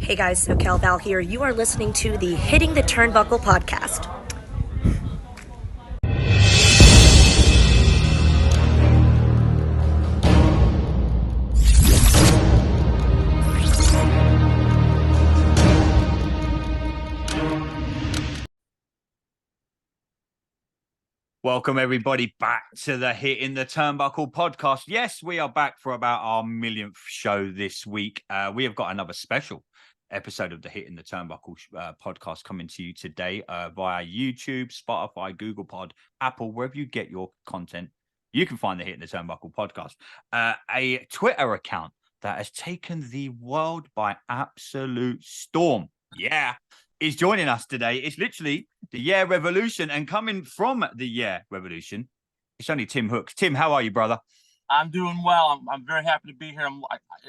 Hey guys, SoCal Val here. You are listening to the Hitting the Turnbuckle podcast. Welcome everybody back to the Hitting the Turnbuckle podcast. Yes, we are back for about our millionth show this week. We have got another special episode of the Hitting the Turnbuckle podcast coming to you today via YouTube, Spotify, Google Pod, Apple, wherever you get your content. You can find the Hitting the Turnbuckle podcast. A Twitter account that has taken the world by absolute storm. Yeah. Is joining us today. It's literally the Yeah Revolution, and coming from the Yeah Revolution, it's only Tim Hooks. Tim, how are you, brother? I'm doing well. I'm very happy to be here.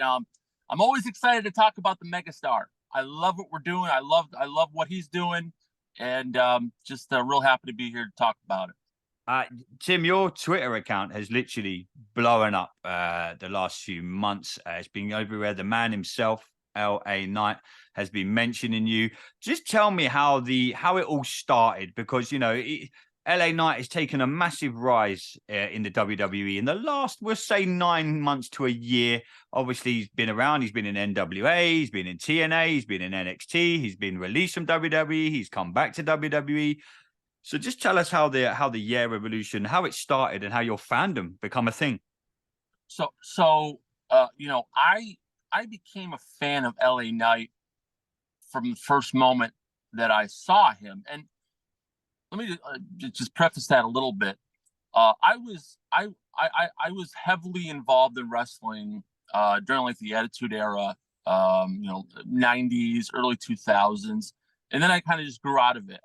I'm always excited to talk about the megastar. I love what we're doing. I love what he's doing, and just real happy to be here to talk about it. Tim, your Twitter account has literally blown up the last few months. It's been everywhere. The man himself, LA Knight, has been mentioning you. Just tell me how it all started, because LA Knight has taken a massive rise in the WWE in the last, we'll say, 9 months to a year. Obviously, he's been around. He's been in NWA, he's been in TNA, he's been in NXT, he's been released from WWE, he's come back to WWE. So just tell us how the Yeah Revolution, how it started, and how your fandom become a thing. I became a fan of LA Knight from the first moment that I saw him. And let me just preface that a little bit. I was heavily involved in wrestling during like the Attitude Era, 90s, early 2000s. And then I kind of just grew out of it.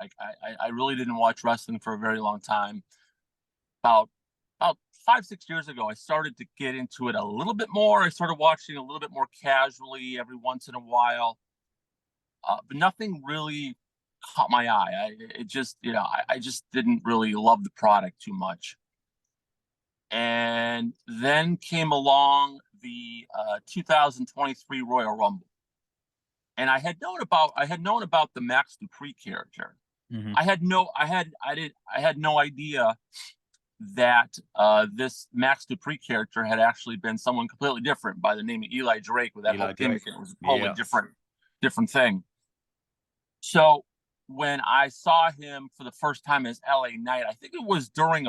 I really didn't watch wrestling for a very long time. About 5-6 years ago, I started to get into it a little bit more. I started watching a little bit more casually every once in a while. But nothing really caught my eye. I just didn't really love the product too much. And then came along the 2023 Royal Rumble, and I had known about the Max Dupree character. Mm-hmm. I had no idea that this Max Dupree character had actually been someone completely different by the name of Eli Drake with that whole gimmick. It was a totally different thing. So when I saw him for the first time as LA Knight, I think it was during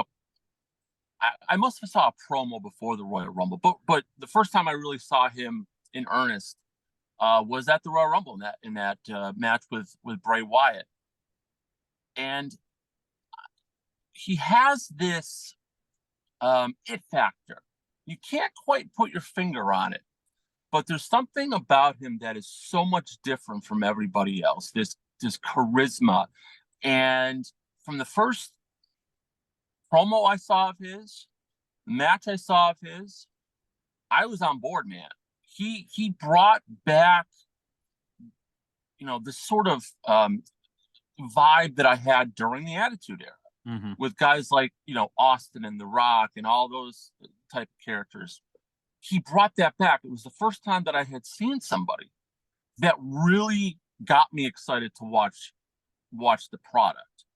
I must have saw a promo before the Royal Rumble, but the first time I really saw him in earnest was at the Royal Rumble in that match with Bray Wyatt. And he has this it factor. You can't quite put your finger on it, but there's something about him that is so much different from everybody else. This charisma. And from the first promo I saw of his, match I saw of his, I was on board, man. He brought back, the sort of vibe that I had during the Attitude Era. Mm-hmm. With guys like, Austin and The Rock and all those type of characters. He brought that back. It was the first time that I had seen somebody that really got me excited to watch the product.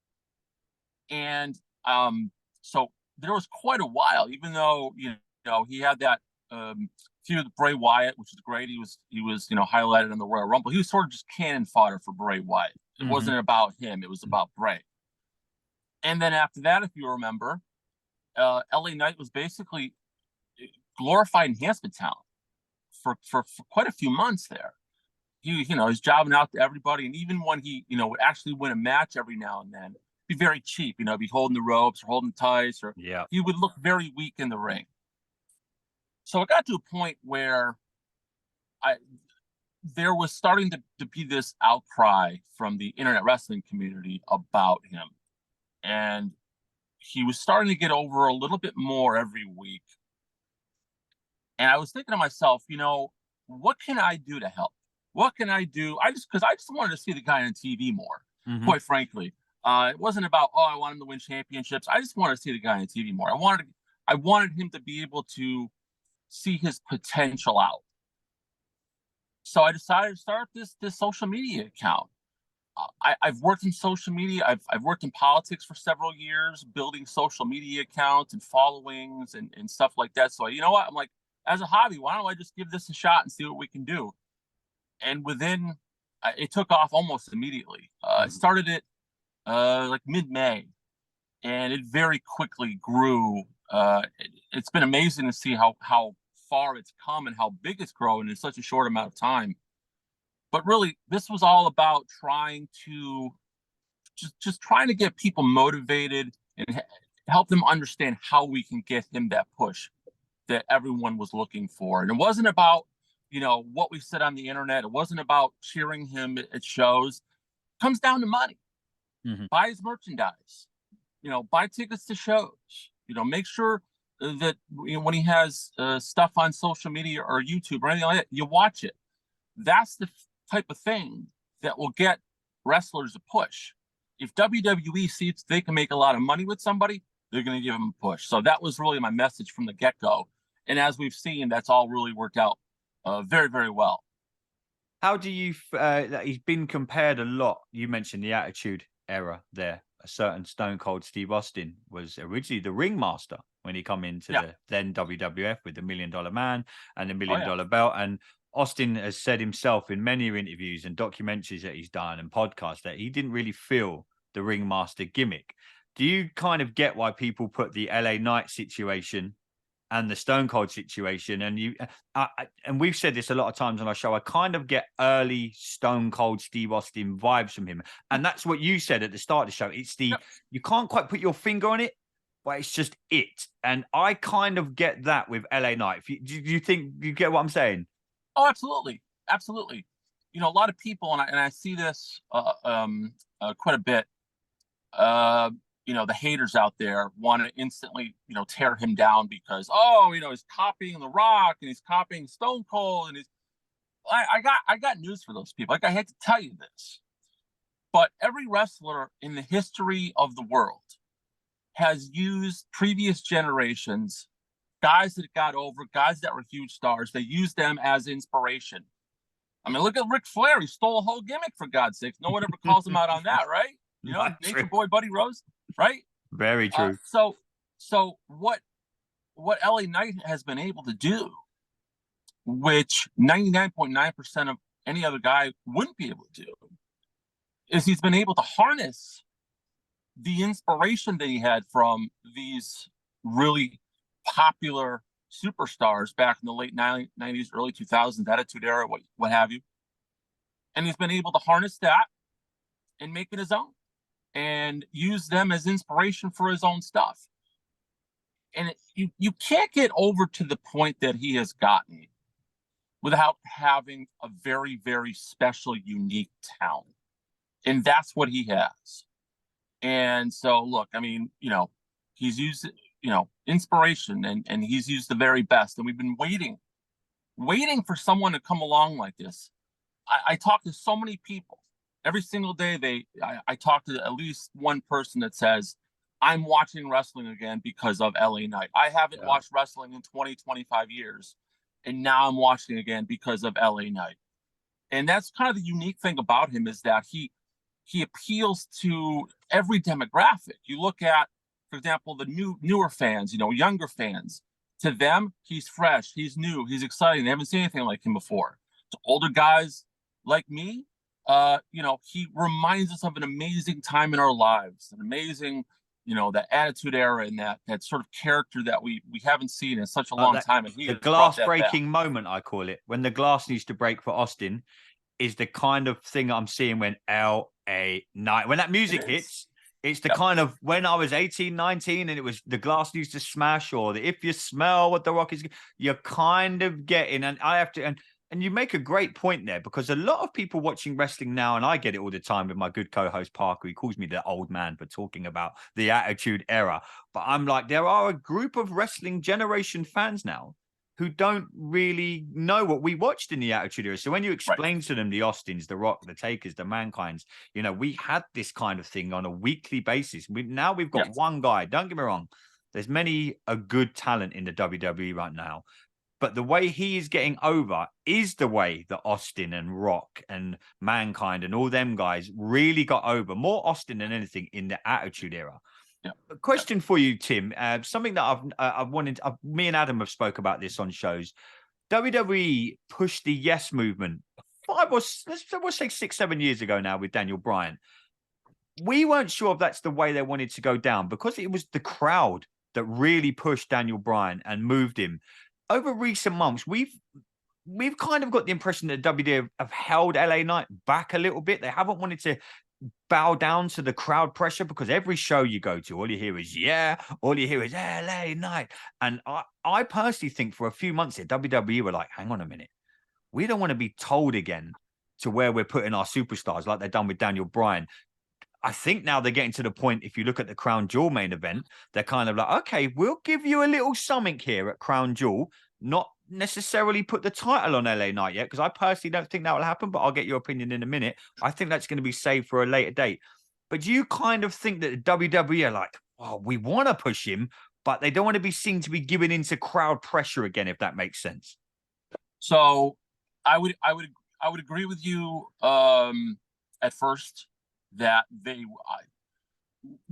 And so there was quite a while, even though, he had that feud with Bray Wyatt, which was great. He was highlighted in the Royal Rumble. He was sort of just cannon fodder for Bray Wyatt. It wasn't about him. It was about Bray. And then after that, if you remember, LA Knight was basically glorified enhancement talent for quite a few months there. He's jobbing out to everybody. And even when he, would actually win a match every now and then, be very cheap, be holding the ropes or holding tights, or he would look very weak in the ring. So it got to a point where there was starting to be this outcry from the internet wrestling community about him. And he was starting to get over a little bit more every week. And I was thinking to myself, what can I do to help? What can I do? Because I just wanted to see the guy on TV more, quite frankly. It wasn't about, I want him to win championships. I just wanted to see the guy on TV more. I wanted him to be able to see his potential out. So I decided to start this social media account. I've worked in social media. I've worked in politics for several years, building social media accounts and followings and stuff like that. So you know what? I'm like, as a hobby, why don't I just give this a shot and see what we can do? And within, it took off almost immediately. I started it like mid-May, and it very quickly grew. It's been amazing to see how far it's come and how big it's grown in such a short amount of time. But really, this was all about trying to just trying to get people motivated and help them understand how we can get him that push that everyone was looking for. And it wasn't about, what we said on the internet. It wasn't about cheering him at shows. It comes down to money. Buy his merchandise, buy tickets to shows, make sure that when he has stuff on social media or YouTube or anything like that, you watch it. That's the type of thing that will get wrestlers a push. If WWE sees they can make a lot of money with somebody, they're going to give them a push. So that was really my message from the get-go. And as we've seen, that's all really worked out very, very well. How do you, he's been compared a lot. You mentioned the Attitude Era there. A certain Stone Cold Steve Austin was originally the ringmaster when he come into the then WWF with the $1 Million Man and the $1 Million Belt. And Austin has said himself in many interviews and documentaries that he's done and podcasts that he didn't really feel the ringmaster gimmick. Do you kind of get why people put the LA Knight situation and the Stone Cold situation? And and we've said this a lot of times on our show, I kind of get early Stone Cold Steve Austin vibes from him. And that's what you said at the start of the show. It's you can't quite put your finger on it, but it's just it. And I kind of get that with LA Knight. Do you think you get what I'm saying? Oh, absolutely. Absolutely. A lot of people, and I see this quite a bit, the haters out there want to instantly, tear him down because, he's copying The Rock and he's copying Stone Cold. And I got news for those people. Like, I hate to tell you this, but every wrestler in the history of the world has used previous generations, guys that got over, guys that were huge stars. They used them as inspiration. I mean, look at Ric Flair. He stole a whole gimmick, for God's sake. No one ever calls him out on that, right? Nature Boy Buddy Rose, right? Very true. So what LA Knight has been able to do, which 99.9% of any other guy wouldn't be able to do, is he's been able to harness the inspiration that he had from these really popular superstars back in the late 90s, early 2000s, Attitude Era, what have you. And he's been able to harness that and make it his own and use them as inspiration for his own stuff. And you can't get over to the point that he has gotten without having a very, very special, unique talent. And that's what he has. And so, look, I mean, he's used, inspiration and he's used the very best. And we've been waiting for someone to come along like this. I talk to so many people. Every single day, I talk to at least one person that says, I'm watching wrestling again because of LA Knight. I haven't watched wrestling in 20, 25 years. And now I'm watching again because of LA Knight. And that's kind of the unique thing about him, is that he appeals to every demographic. You look at, for example, the newer fans, younger fans. To them, he's fresh, he's new, he's exciting. They haven't seen anything like him before. To older guys like me, he reminds us of an amazing time in our lives, an amazing, that Attitude Era and that sort of character that we haven't seen in such a long time. And the glass breaking moment, I call it, when the glass needs to break for Austin, is the kind of thing I'm seeing when LA Knight, when that music hits. It's the kind of, when I was 18, 19, and it was the glass needs to smash, or if you smell what the Rock is, you're kind of getting, and I have to, and you make a great point there, because a lot of people watching wrestling now, and I get it all the time with my good co-host Parker, he calls me the old man for talking about the Attitude Era. But I'm like, there are a group of wrestling generation fans now who don't really know what we watched in the Attitude Era. So when you explain to them the Austins, the Rock, the Takers, the Mankinds, we had this kind of thing on a weekly basis. We've got one guy. Don't get me wrong. There's many a good talent in the WWE right now. But the way he is getting over is the way that Austin and Rock and Mankind and all them guys really got over. More Austin than anything in the Attitude Era. Yeah. A question for you, Tim. Something that I've wanted. Me and Adam have spoke about this on shows. WWE pushed the Yes movement let's say 6-7 years ago now with Daniel Bryan. We weren't sure if that's the way they wanted to go down because it was the crowd that really pushed Daniel Bryan and moved him. Over recent months, we've kind of got the impression that WWE have held LA Knight back a little bit. They haven't wanted to bow down to the crowd pressure because every show you go to, all you hear is all you hear is LA Knight. And I personally think for a few months here, WWE were like, hang on a minute. We don't want to be told again to where we're putting our superstars like they've done with Daniel Bryan. I think now they're getting to the point, if you look at the Crown Jewel main event, they're kind of like, okay, we'll give you a little something here at Crown Jewel, not necessarily put the title on LA Knight yet, because I personally don't think that will happen, but I'll get your opinion in a minute. I think that's going to be saved for a later date. But do you kind of think that the WWE are like, oh, we want to push him, but they don't want to be seen to be giving into crowd pressure again, if that makes sense? So I would agree with you at first that the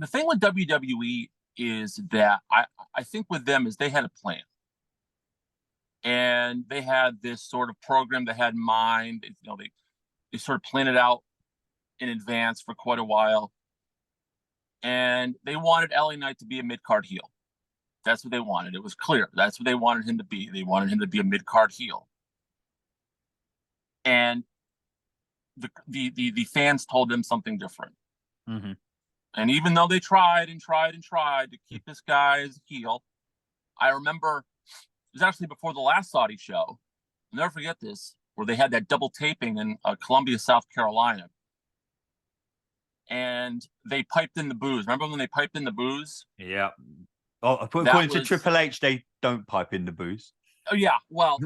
thing with WWE is that I think with them is they had a plan. And they had this sort of program they had in mind. They sort of planned it out in advance for quite a while. And they wanted LA Knight to be a mid-card heel. That's what they wanted. It was clear. That's what they wanted him to be. They wanted him to be a mid-card heel. And the fans told them something different. Mm-hmm. And even though they tried to keep this guy as a heel, I remember it was actually before the last Saudi show. I'll never forget this, where they had that double taping in Columbia, South Carolina. And they piped in the booze. Remember when they piped in the booze? Yeah. Oh, according to Triple H, they don't pipe in the booze. Oh, yeah. Well.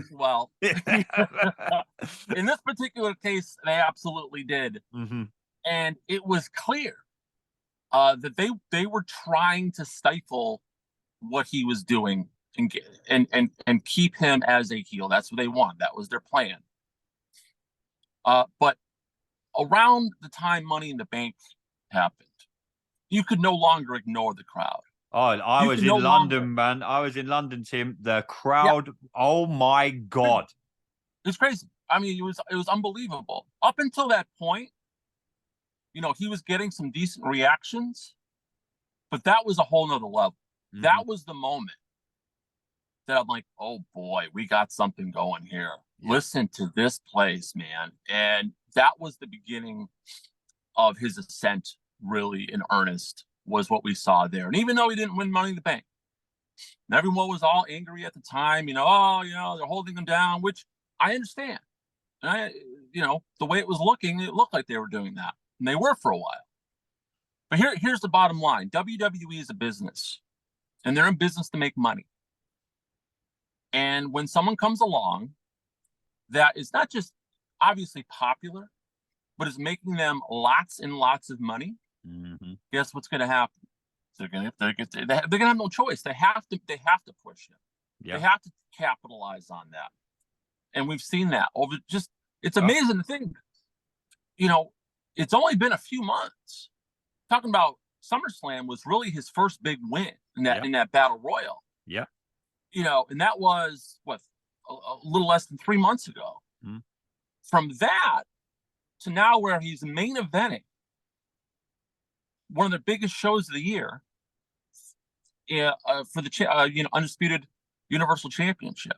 In this particular case, they absolutely did. Mm-hmm. And it was clear that they were trying to stifle what he was doing and keep him as a heel. That's what they want. That was their plan. But around the time Money in the Bank happened, you could no longer ignore the crowd. Oh, I was in London, man. I was in London, Tim. The crowd, oh my God. It's crazy. I mean, it was unbelievable. Up until that point, he was getting some decent reactions, but that was a whole nother level. Mm-hmm. That was the moment that I'm like, oh boy, we got something going here. Yeah. Listen to this place, man. And that was the beginning of his ascent, really in earnest, was what we saw there. And even though he didn't win Money in the Bank, and everyone was all angry at the time, they're holding him down, which I understand. And the way it was looking, it looked like they were doing that. And they were for a while. But here's the bottom line. WWE is a business, and they're in business to make money. And when someone comes along that is not just obviously popular, but is making them lots and lots of money, mm-hmm. Guess what's going to happen? They're going to have no choice. They have to push him. Yep. They have to capitalize on that. And we've seen that over it's amazing to think, it's only been a few months. Talking about SummerSlam was really his first big win in that Battle Royal. Yeah. And that was a little less than 3 months ago. Mm. From that to now where he's main eventing one of the biggest shows of the year for the Undisputed Universal Championship.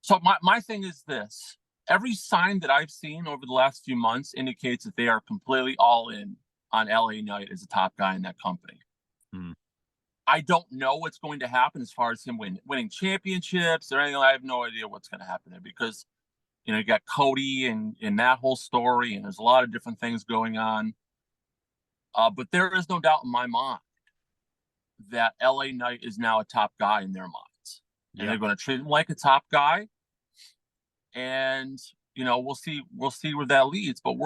So my thing is this. Every sign that I've seen over the last few months indicates that they are completely all in on LA Knight as a top guy in that company. Mm. I don't know what's going to happen as far as him winning championships or anything. I have no idea what's going to happen there because, you got Cody and that whole story, and there's a lot of different things going on. But there is no doubt in my mind that LA Knight is now a top guy in their minds. Yeah. And they're going to treat him like a top guy. And, we'll see where that leads. But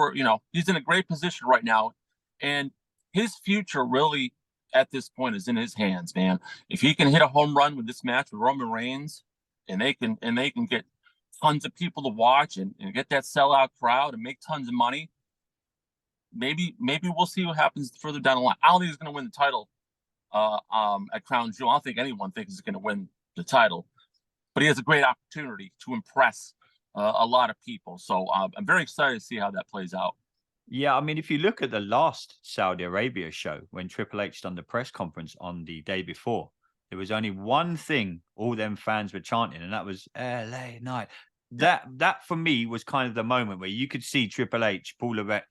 he's in a great position right now. And his future really at this point is in his hands, man. If he can hit a home run with this match with Roman Reigns, and they can get tons of people to watch and get that sellout crowd and make tons of money, maybe we'll see what happens further down the line. I don't think he's going to win the title at Crown Jewel. I don't think anyone thinks he's going to win the title, but he has a great opportunity to impress a lot of people. So I'm very excited to see how that plays out. Yeah, I mean, if you look at the last Saudi Arabia show, when Triple H done the press conference on the day before, there was only one thing all them fans were chanting, and that was LA Knight. That for me was kind of the moment where you could see Triple H, Paul Levesque,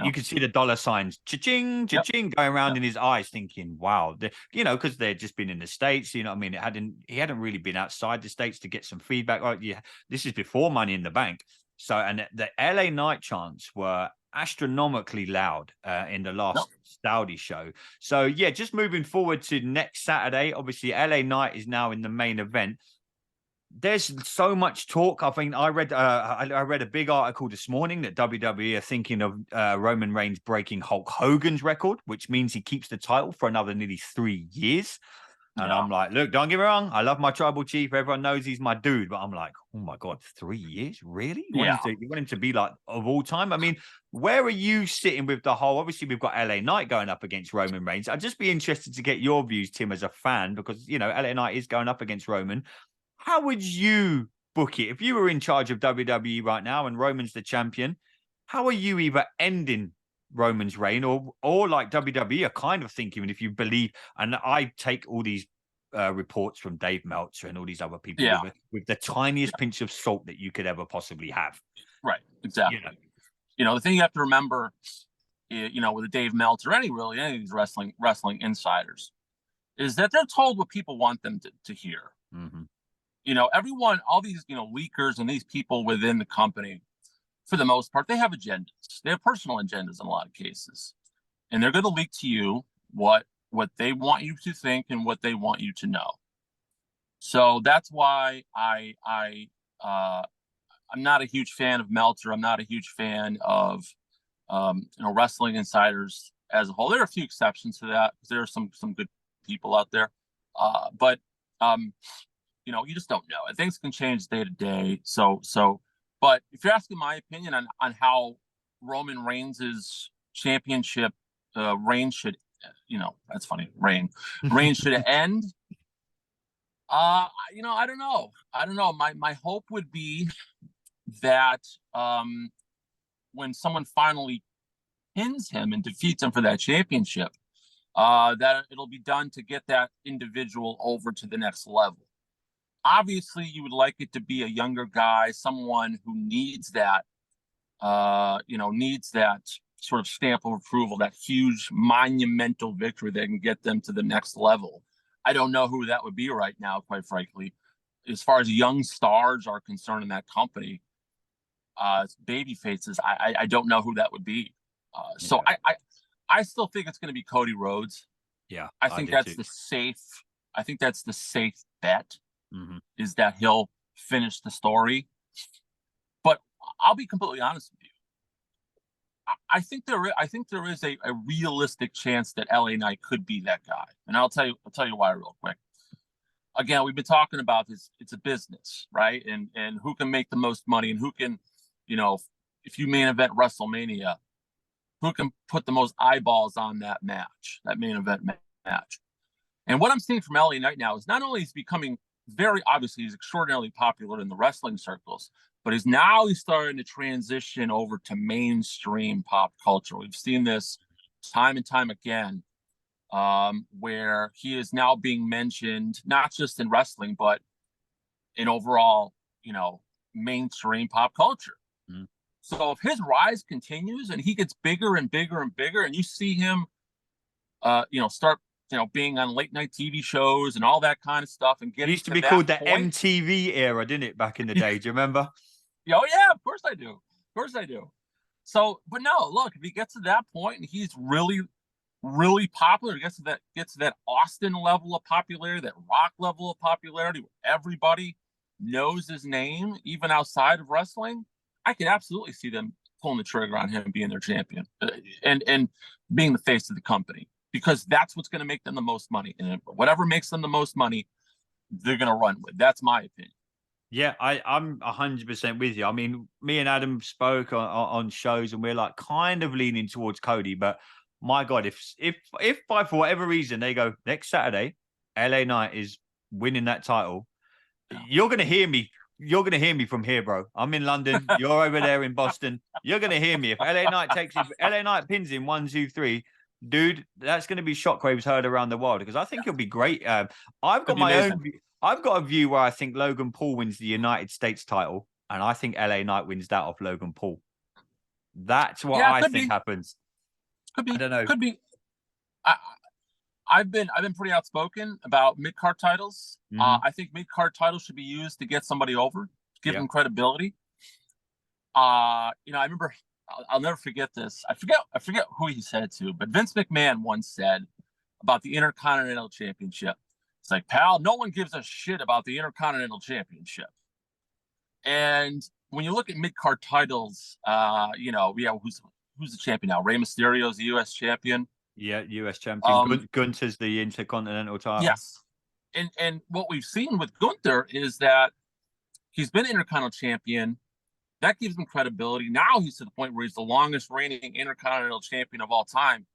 you could see the dollar signs, cha-ching, cha-ching, going around in his eyes, thinking, wow, because they'd just been in the States, you know what I mean? He hadn't really been outside the States to get some feedback. Like, yeah, this is before Money in the Bank. So, and the LA Knight chants were astronomically loud in the last Saudi show. So, yeah, just moving forward to next Saturday, obviously LA Knight is now in the main event. There's so much talk. I think I read a big article this morning that WWE are thinking of Roman Reigns breaking Hulk Hogan's record, which means he keeps the title for another nearly 3 years. And I'm like, look, don't get me wrong. I love my tribal chief. Everyone knows he's my dude. But I'm like, oh, my God, 3 years? Really? You want him to be like of all time? I mean, where are you sitting with the whole? Obviously, we've got LA Knight going up against Roman Reigns. I'd just be interested to get your views, Tim, as a fan, because, LA Knight is going up against Roman. How would you book it? If you were in charge of WWE right now and Roman's the champion, how are you either ending Roman's reign or like WWE are kind of thinking, if you believe, and I take all these reports from Dave Meltzer and all these other people with the tiniest pinch of salt that you could ever possibly have. Right, exactly. The thing you have to remember, with the Dave Meltzer, any of these wrestling insiders, is that they're told what people want them to hear. Mm-hmm. Everyone, all these, leakers and these people within the company, for the most part, they have agendas. They have personal agendas in a lot of cases. And they're going to leak to you what they want you to think and what they want you to know. So that's why I'm not a huge fan of Meltzer. I'm not a huge fan of, wrestling insiders as a whole. There are a few exceptions to that, because there are some good people out there. But you just don't know. And things can change day to day. But if you're asking my opinion on how Roman Reigns' championship reign should, that's funny, reign should end. I don't know. My hope would be that when someone finally pins him and defeats him for that championship, that it'll be done to get that individual over to the next level. Obviously, you would like it to be a younger guy, someone who needs that sort of stamp of approval, that huge monumental victory that can get them to the next level. I don't know who that would be right now, quite frankly. As far as young stars are concerned in that company, baby faces, I don't know who that would be. So I still think it's going to be Cody Rhodes. Yeah, I think that's the safe bet. Mm-hmm. Is that he'll finish the story. But I'll be completely honest with you. I think there is a realistic chance that LA Knight could be that guy. And I'll tell you why real quick. Again, we've been talking about this. It's a business, right? And who can make the most money, and who can, if you main event WrestleMania, who can put the most eyeballs on that main event match. And what I'm seeing from LA Knight now is not only is becoming very obviously, he's extraordinarily popular in the wrestling circles, but he's starting to transition over to mainstream pop culture. We've seen this time and time again, where he is now being mentioned, not just in wrestling, but in overall, mainstream pop culture. Mm. So if his rise continues and he gets bigger and bigger and bigger, and you see him, start being on late night TV shows and all that kind of stuff, and getting it used to be called the MTV era, didn't it, back in the day? Do you remember? Oh yeah, of course I do. So, but no, look, if he gets to that point and he's really, really popular, gets to that Austin level of popularity, that Rock level of popularity, where everybody knows his name, even outside of wrestling, I could absolutely see them pulling the trigger on him being their champion and being the face of the company. Because that's what's going to make them the most money. And whatever makes them the most money they're going to run with. That's my opinion. Yeah, I'm 100% with you. I mean, me and Adam spoke on shows, and we're like kind of leaning towards Cody. But my God, if by for whatever reason they go next Saturday, LA Knight is winning that title, you're gonna hear me. You're gonna hear me from here, bro. I'm in London. You're over there in Boston. You're gonna hear me if LA Knight if LA Knight pins him 1, 2, 3. Dude, that's going to be shockwaves heard around the world because I think it'll be great. I've got my own. I've got a view where I think Logan Paul wins the United States title, and I think LA Knight wins that off Logan Paul. That's what I think happens. Could be. I don't know. Could be. I've been pretty outspoken about mid-card titles. I think mid-card titles should be used to get somebody over, to give them credibility. I remember. I'll never forget this. I forget who he said it to, but Vince McMahon once said about the Intercontinental Championship. It's like, pal, no one gives a shit about the Intercontinental Championship. And when you look at mid-card titles, who's the champion now? Rey Mysterio's the U.S. champion. Yeah, U.S. champion. Gunther's the Intercontinental title. Yes. And what we've seen with Gunther is that he's been Intercontinental champion. That gives him credibility. Now he's to the point where he's the longest reigning Intercontinental champion of all time.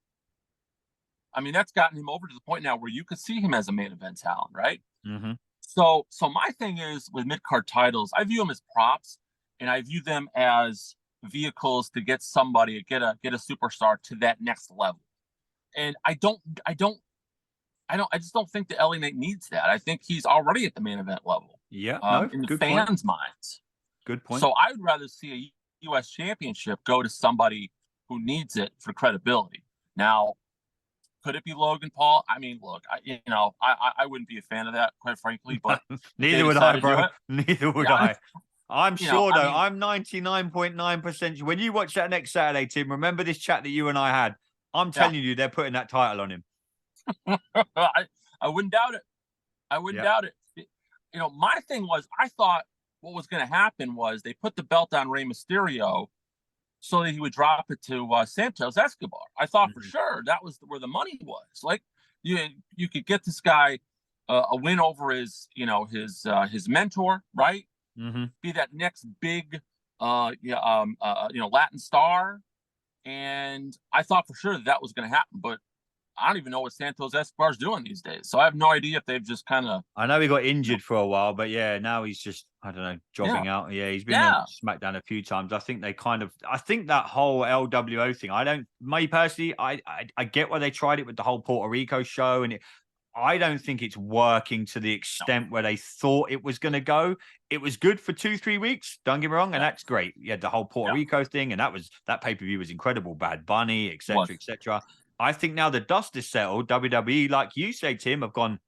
I mean, that's gotten him over to the point now where you could see him as a main event talent, right? Mm-hmm. So my thing is with mid-card titles, I view them as props, and I view them as vehicles to get somebody, get a superstar to that next level. And I just don't think the LA Knight needs that. I think he's already at the main event level. Yeah, in the fans' minds. Good point. So I would rather see a U.S. championship go to somebody who needs it for credibility. Now, could it be Logan Paul? I mean, look, I wouldn't be a fan of that, quite frankly. But neither would I, bro. Neither would I. I'm sure, though. I'm 99.9%. When you watch that next Saturday, Tim, remember this chat that you and I had. I'm telling you, they're putting that title on him. I wouldn't doubt it. I wouldn't doubt it. My thing was, I thought what was going to happen was they put the belt on Rey Mysterio so that he would drop it to Santos Escobar. I thought for sure that was where the money was. Like you could get this guy a win over his mentor, right? Mm-hmm. Be that next big Latin star, and I thought for sure that was going to happen, but I don't even know what Santos Escobar's doing these days. So I have no idea if they've just kind of. I know he got injured for a while, but now he's just, I don't know, jogging out. Yeah, he's been on SmackDown a few times. I think I think that whole LWO thing, me personally, I get why they tried it with the whole Puerto Rico show, and I don't think it's working to the extent where they thought it was going to go. It was good for 2-3 weeks, don't get me wrong, and that's great. You had the whole Puerto Rico thing, and that pay-per-view was incredible. Bad Bunny, etc., etc. I think now the dust is settled, WWE, like you say, Tim, have gone,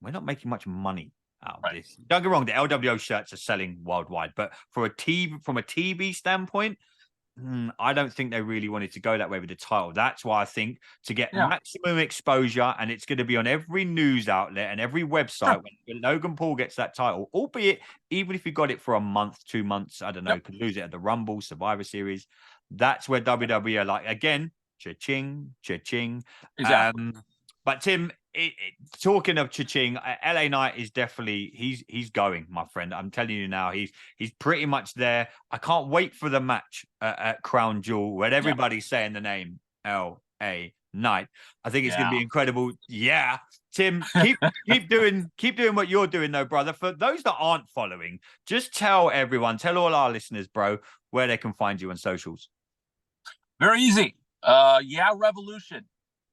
we're not making much money out of this. Don't get me wrong, the LWO shirts are selling worldwide, but from a TV standpoint, I don't think they really wanted to go that way with the title. That's why I think to get maximum exposure, and it's going to be on every news outlet and every website when Logan Paul gets that title, albeit even if he got it for a month, 2 months, I don't know, could lose it at the Rumble, Survivor Series. That's where WWE are like, again, cha-ching, cha-ching. Exactly. But Tim, talking of cha-ching, LA Knight is definitely he's going, my friend. I'm telling you now, he's pretty much there. I can't wait for the match at Crown Jewel when everybody's saying the name LA Knight. I think it's going to be incredible. Yeah, Tim, keep doing what you're doing, though, brother. For those that aren't following, just tell all our listeners, bro, where they can find you on socials. Very easy. Revolution.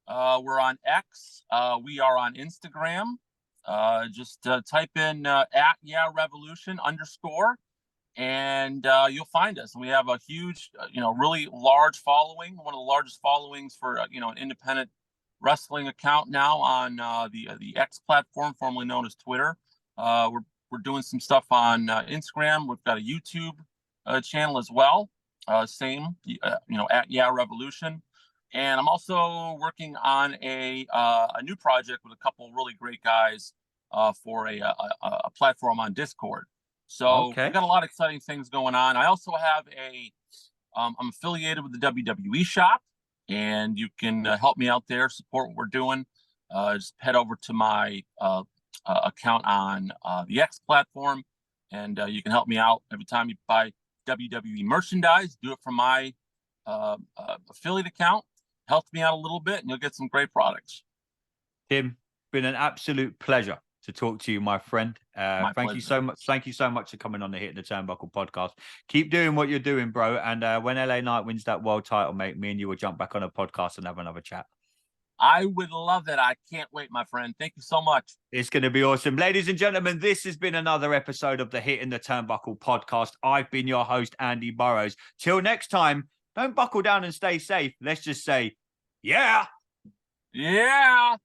We're on X. We are on Instagram. Just type in @Revolution _ and you'll find us. We have a huge, really large following. One of the largest followings for an independent wrestling account now on the X platform, formerly known as Twitter. We're doing some stuff on Instagram. We've got a YouTube channel as well. Same, @Revolution. And I'm also working on a new project with a couple really great guys for a platform on Discord. So we've got a lot of exciting things going on. I also have I'm affiliated with the WWE shop, and you can help me out there, support what we're doing. Just head over to my account on the X platform, and you can help me out every time you buy WWE merchandise. Do it from my affiliate account. Help me out a little bit, and you'll get some great products. Tim, been an absolute pleasure to talk to you, my friend. Thank you so much. Thank you so much for coming on the Hitting the Turnbuckle podcast. Keep doing what you're doing, bro. And when LA Knight wins that world title, mate, me and you will jump back on a podcast and have another chat. I would love it. I can't wait, my friend. Thank you so much. It's going to be awesome. Ladies and gentlemen, this has been another episode of the Hitting the Turnbuckle podcast. I've been your host, Andy Burrows. Till next time, don't buckle down and stay safe. Let's just say, yeah. Yeah.